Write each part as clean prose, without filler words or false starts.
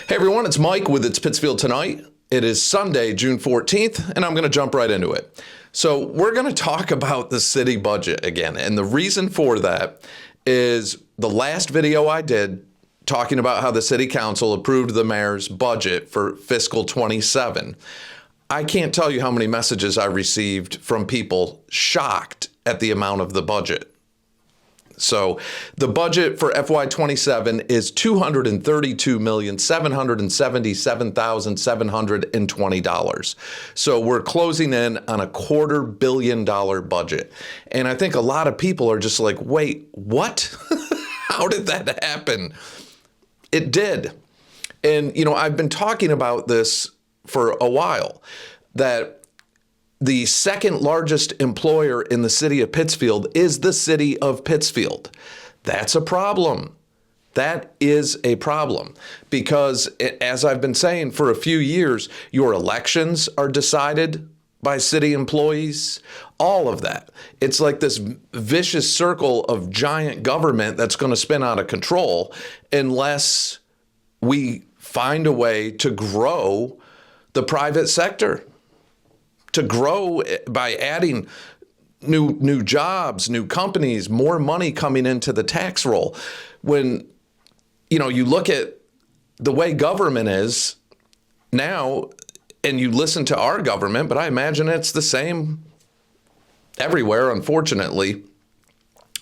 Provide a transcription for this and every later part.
Hey everyone, it's Mike with It's Pittsfield Tonight. It is Sunday, June 14th, and I'm going to jump right into it. So we're going to talk about the city budget again. And the reason for that is the last video I did talking about how the city council approved the mayor's budget for fiscal 27. I can't tell you how many messages I received from people shocked at the amount of the budget. So the budget for FY27 is $232,777,720. So we're closing in on $250 million budget. And I think a lot of people are just like, wait, what? How did that happen? It did. And, you know, I've been talking about this for a while, that the second largest employer in the city of Pittsfield is the city of Pittsfield. That's a problem. That is a problem because, as I've been saying for a few years, your elections are decided by city employees, all of that. It's like this vicious circle of giant government that's going to spin out of control unless we find a way to grow the private sector. To grow by adding new jobs, new companies, more money coming into the tax roll. When, you know, you look at the way government is now, and you listen to our government, but I imagine it's the same everywhere, unfortunately.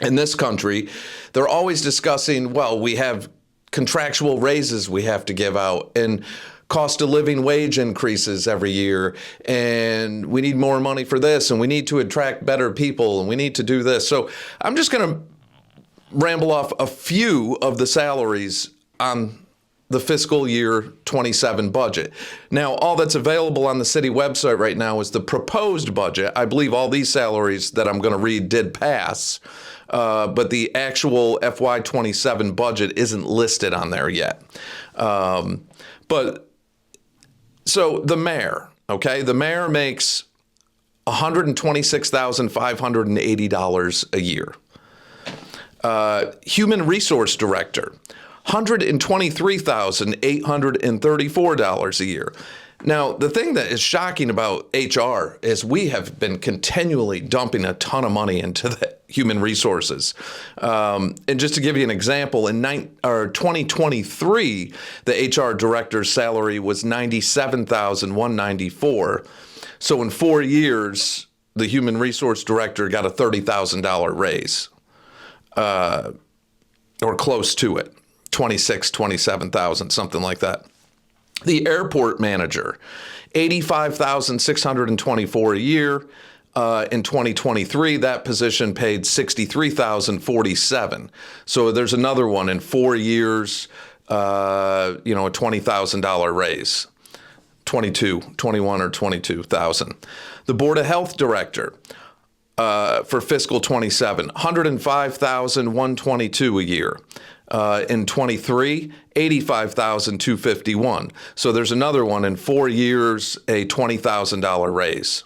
In this country, they're always discussing, well, we have contractual raises we have to give out, and cost of living wage increases every year, and we need more money for this, and we need to attract better people, and we need to do this. So I'm just going to ramble off a few of the salaries on the fiscal year 27 budget. Now, all that's available on the city website right now is the proposed budget. I believe all these salaries that I'm going to read did pass, but the actual FY27 budget isn't listed on there yet. So the mayor, okay, the mayor makes $126,580 a year. Human resource director, $123,834 a year. Now, the thing that is shocking about HR is we have been continually dumping a ton of money into the human resources. And just to give you an example, in 2023, the HR director's salary was $97,194. So in 4 years, the human resource director got a $30,000 raise, or close to it, 27,000, something like that. The airport manager, $85,624 a year. In 2023, that position paid $63,047. So there's another one in 4 years, a $20,000 raise, 21 or 22,000. The Board of Health director for fiscal 27, $105,122 a year. In 23, $85,251. So there's another one in 4 years, a $20,000 raise.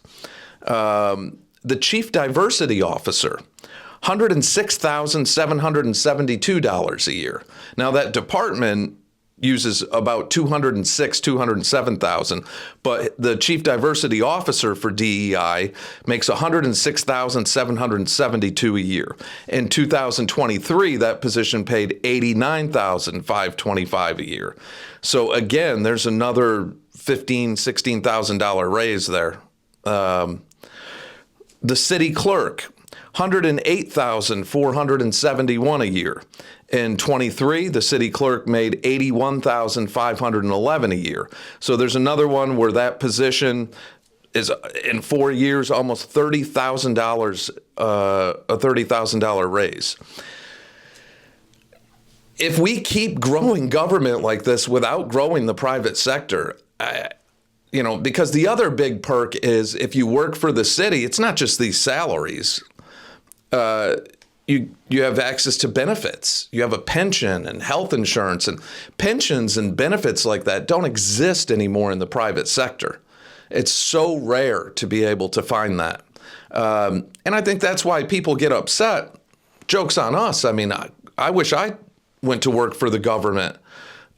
The chief diversity officer, $106,772 a year. Now that department uses about $207,000, but the chief diversity officer for DEI makes $106,772 a year. In 2023, that position paid $89,525 a year. So again, there's another $15,000, $16,000 raise there. The city clerk, $108,471 a year. In 23, the city clerk made $81,511 a year. So there's another one where that position is in 4 years almost $30,000, a $30,000 raise. If we keep growing government like this without growing the private sector, because the other big perk is if you work for the city, it's not just these salaries. You have access to benefits. You have a pension and health insurance, and pensions and benefits like that don't exist anymore in the private sector. It's so rare to be able to find that. And I think that's why people get upset. Joke's on us. I mean, I wish I went to work for the government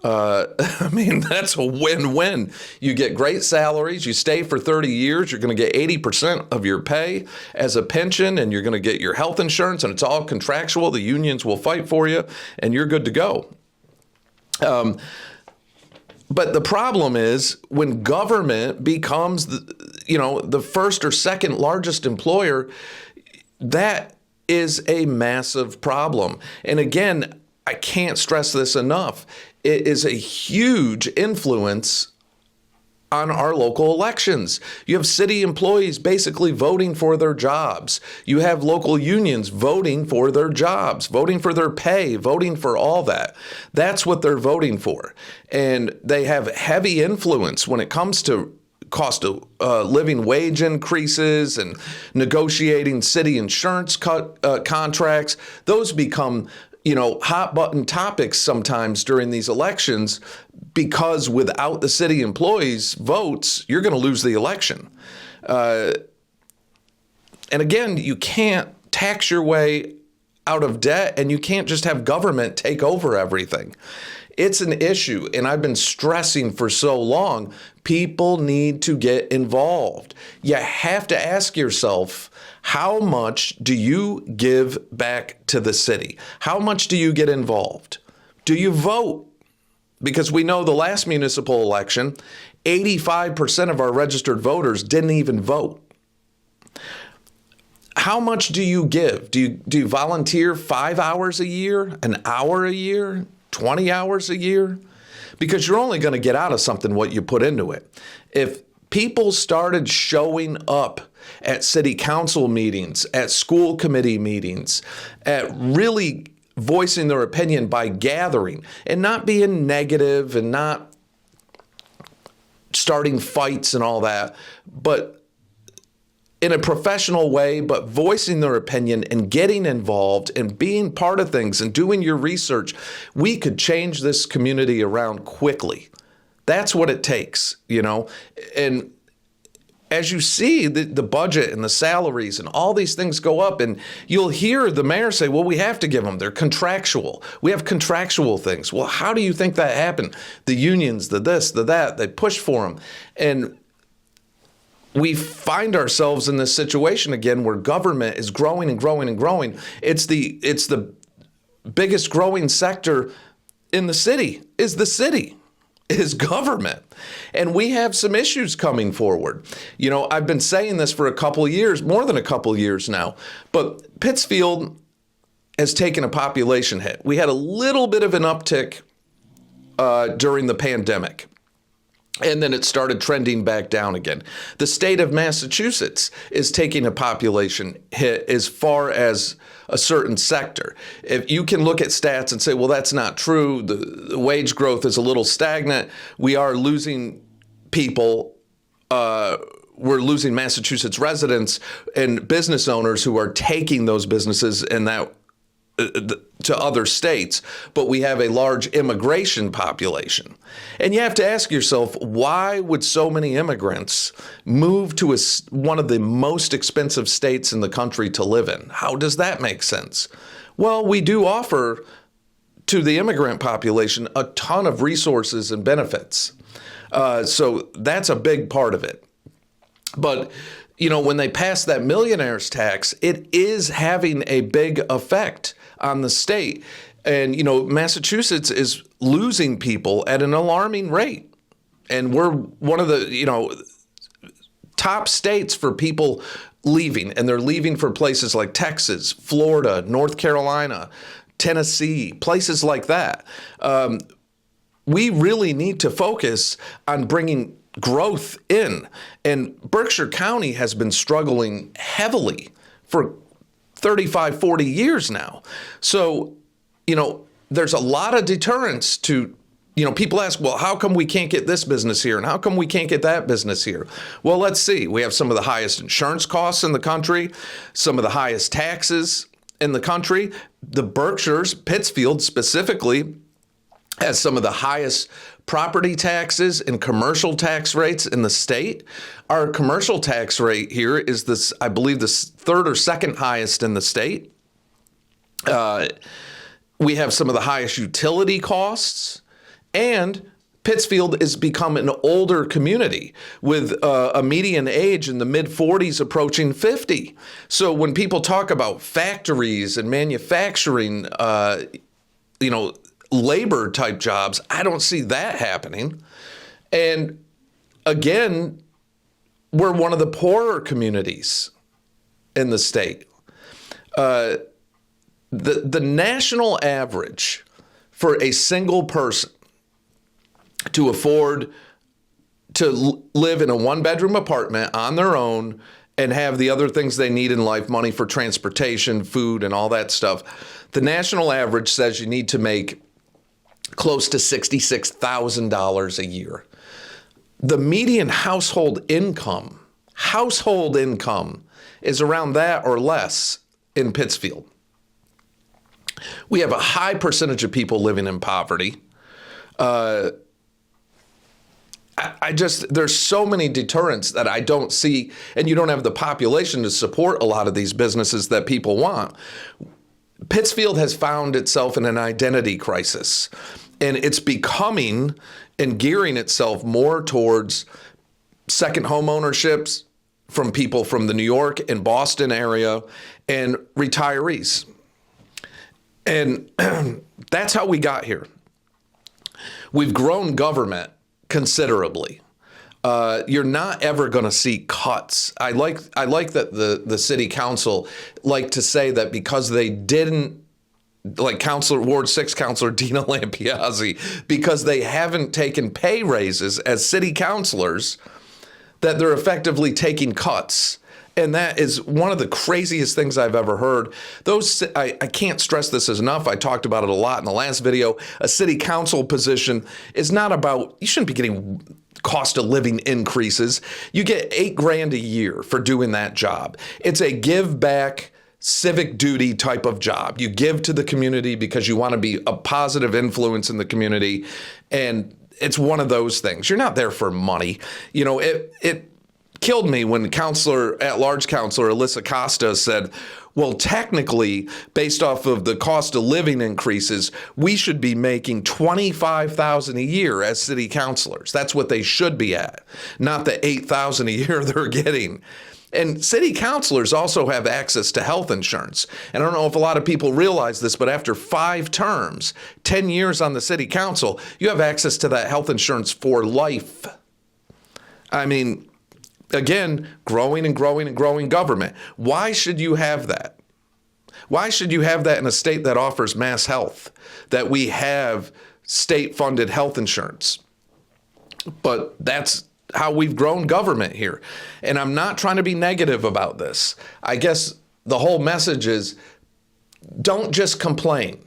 I mean, that's a win-win. You get great salaries. You stay for 30 years. You're going to get 80% of your pay as a pension, and you're going to get your health insurance, and it's all contractual. The unions will fight for you, and you're good to go. But the problem is when government becomes the first or second largest employer, that is a massive problem. And again, I can't stress this enough. It is a huge influence on our local elections. You have city employees basically voting for their jobs. You have local unions voting for their jobs, voting for their pay, voting for all that. That's what they're voting for. And they have heavy influence when it comes to cost of living wage increases and negotiating city insurance contracts. Those become hot button topics sometimes during these elections, because without the city employees' votes, you're going to lose the election. And again, you can't tax your way out of debt, and you can't just have government take over everything. It's an issue, and I've been stressing for so long, people need to get involved. You have to ask yourself, how much do you give back to the city? How much do you get involved? Do you vote? Because we know the last municipal election, 85% of our registered voters didn't even vote. How much do you give? Do you volunteer 5 hours a year, an hour a year, 20 hours a year? Because you're only going to get out of something what you put into it. If people started showing up at city council meetings, at school committee meetings, at really voicing their opinion by gathering and not being negative and not starting fights and all that, but in a professional way, but voicing their opinion and getting involved and being part of things and doing your research, we could change this community around quickly. That's what it takes, and as you see the budget and the salaries and all these things go up, and you'll hear the mayor say, well, we have to give them. They're contractual. We have contractual things. Well, how do you think that happened? The unions, the this, the that, they push for them. And we find ourselves in this situation again where government is growing and growing and growing. It's the biggest growing sector in the city is government. And we have some issues coming forward. I've been saying this for a couple of years, more than a couple of years now, but Pittsfield has taken a population hit. We had a little bit of an uptick during the pandemic, and then it started trending back down again. The state of Massachusetts is taking a population hit as far as a certain sector. If you can look at stats and say, well, that's not true, the wage growth is a little stagnant, we are losing people, we're losing Massachusetts residents and business owners who are taking those businesses and that to other states, but we have a large immigration population. And you have to ask yourself, why would so many immigrants move to one of the most expensive states in the country to live in? How does that make sense? Well, we do offer to the immigrant population a ton of resources and benefits. So that's a big part of it. But when they pass that millionaire's tax, it is having a big effect on the state. And, Massachusetts is losing people at an alarming rate. And we're one of the, top states for people leaving. And they're leaving for places like Texas, Florida, North Carolina, Tennessee, places like that. We really need to focus on bringing growth in. And Berkshire County has been struggling heavily for 35, 40 years now. So, there's a lot of deterrence to, people ask, well, how come we can't get this business here? And how come we can't get that business here? Well, let's see. We have some of the highest insurance costs in the country, some of the highest taxes in the country. The Berkshires, Pittsfield specifically, has some of the highest property taxes and commercial tax rates in the state. Our commercial tax rate here is this, I believe, the third or second highest in the state. We have some of the highest utility costs And Pittsfield has become an older community with a median age in the mid 40s approaching 50. So when people talk about factories and manufacturing, labor type jobs, I don't see that happening. And again, we're one of the poorer communities in the state. The national average for a single person to afford to live in a one-bedroom apartment on their own and have the other things they need in life, money for transportation, food, and all that stuff, the national average says you need to make close to $66,000 a year. The median household income is around that or less in Pittsfield. We have a high percentage of people living in poverty. There's so many deterrents that I don't see, and you don't have the population to support a lot of these businesses that people want. Pittsfield has found itself in an identity crisis, and it's becoming and gearing itself more towards second home ownerships from people from the New York and Boston area and retirees. And that's how we got here. We've grown government considerably. You're not ever going to see cuts. I like that the city council like to say that because they didn't, like Ward 6 Councilor Dina Lampiazzi, because they haven't taken pay raises as city councilors, that they're effectively taking cuts. And that is one of the craziest things I've ever heard. I can't stress this enough. I talked about it a lot in the last video. A city council position is not about, you shouldn't be getting cost of living increases. You get $8,000 a year for doing that job. It's a give back, civic duty type of job. You give to the community because you want to be a positive influence in the community. And it's one of those things. You're not there for money. You know, it killed me when at-large Counselor Alyssa Costa said, well, technically, based off of the cost of living increases, we should be making $25,000 a year as city councilors. That's what they should be at, not the $8,000 a year they're getting. And city councilors also have access to health insurance. And I don't know if a lot of people realize this, but after 5 terms, 10 years on the city council, you have access to that health insurance for life. I mean, again, growing and growing and growing government. Why should you have that? Why should you have that in a state that offers mass health, that we have state-funded health insurance? But that's how we've grown government here. And I'm not trying to be negative about this. I guess the whole message is don't just complain.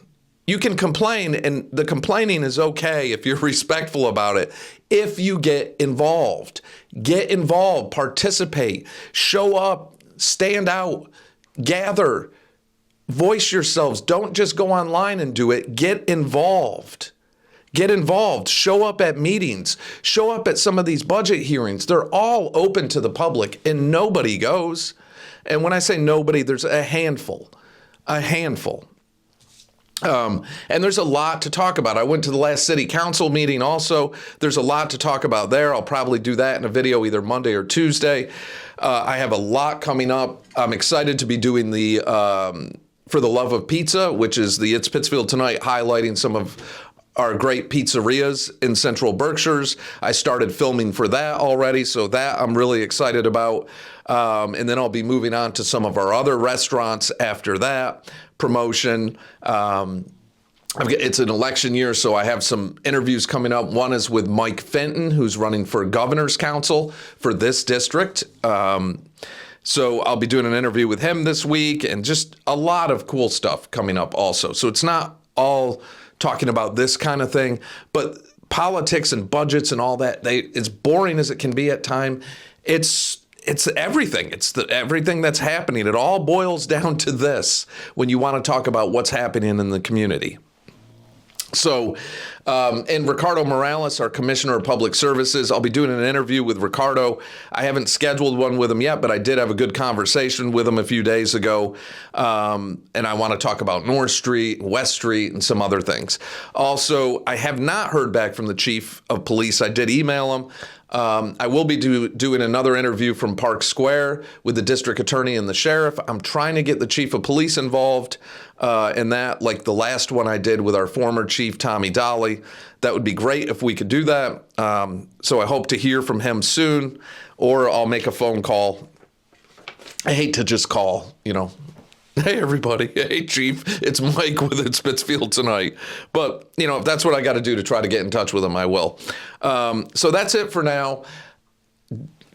You can complain, and the complaining is okay if you're respectful about it. If you get involved, participate, show up, stand out, gather, voice yourselves. Don't just go online and do it. Get involved. Get involved. Show up at meetings. Show up at some of these budget hearings. They're all open to the public, and nobody goes. And when I say nobody, there's a handful. And there's a lot to talk about. I went to the last city council meeting also. There's a lot to talk about there. I'll probably do that in a video either Monday or Tuesday. I have a lot coming up. I'm excited to be doing the For the Love of Pizza, which is the It's Pittsfield Tonight, highlighting some of our great pizzerias in Central Berkshires. I started filming for that already, so that I'm really excited about. And then I'll be moving on to some of our other restaurants after that promotion. It's an election year, so I have some interviews coming up. One is with Mike Fenton, who's running for governor's council for this district. So I'll be doing an interview with him this week, and just a lot of cool stuff coming up also. So it's not all talking about this kind of thing, but politics and budgets and all that, it's boring as it can be at time. It's everything. It's everything that's happening. It all boils down to this when you want to talk about what's happening in the community. So And Ricardo Morales, our Commissioner of Public Services, I'll be doing an interview with Ricardo. I haven't scheduled one with him yet, but I did have a good conversation with him a few days ago. And I want to talk about North Street, West Street, and some other things. Also, I have not heard back from the Chief of Police. I did email him. I will be doing another interview from Park Square with the district attorney and the sheriff. I'm trying to get the chief of police involved in that, like the last one I did with our former chief, Tommy Dolly. That would be great if we could do that. So I hope to hear from him soon, or I'll make a phone call. I hate to just call, hey, everybody. Hey, Chief. It's Mike with It's Pittsfield Tonight. But, if that's what I got to do to try to get in touch with him, I will. So that's it for now.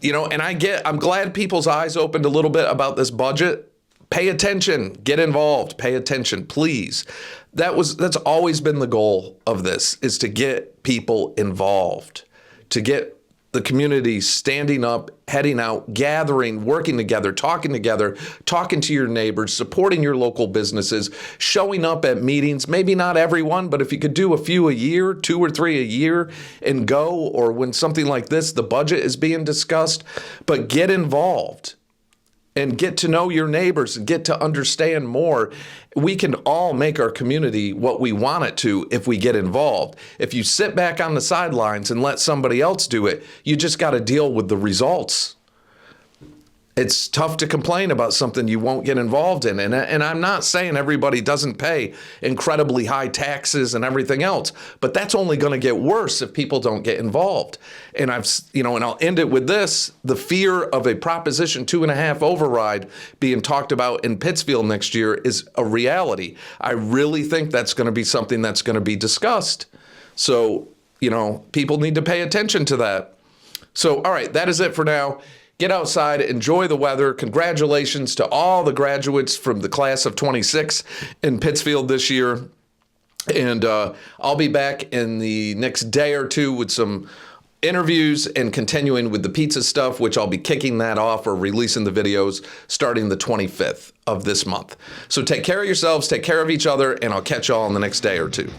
And I'm glad people's eyes opened a little bit about this budget. Pay attention. Get involved. Pay attention, please. That's always been the goal of this, is to get people involved, to get the community standing up, heading out, gathering, working together, talking to your neighbors, supporting your local businesses, showing up at meetings, maybe not everyone, but if you could do a few a year, 2 or 3 a year and go, or when something like this, the budget is being discussed, but get involved and get to know your neighbors and get to understand more. We can all make our community what we want it to if we get involved. If you sit back on the sidelines and let somebody else do it, you just got to deal with the results. It's tough to complain about something you won't get involved in. And I'm not saying everybody doesn't pay incredibly high taxes and everything else, but that's only going to get worse if people don't get involved. And and I'll end it with this: the fear of a Proposition 2.5 override being talked about in Pittsfield next year is a reality. I really think that's going to be something that's going to be discussed. So, people need to pay attention to that. So, all right, that is it for now. Get outside, enjoy the weather. Congratulations to all the graduates from the class of 26 in Pittsfield this year. And I'll be back in the next day or two with some interviews and continuing with the pizza stuff, which I'll be kicking that off or releasing the videos starting the 25th of this month. So take care of yourselves, take care of each other, and I'll catch y'all in the next day or two.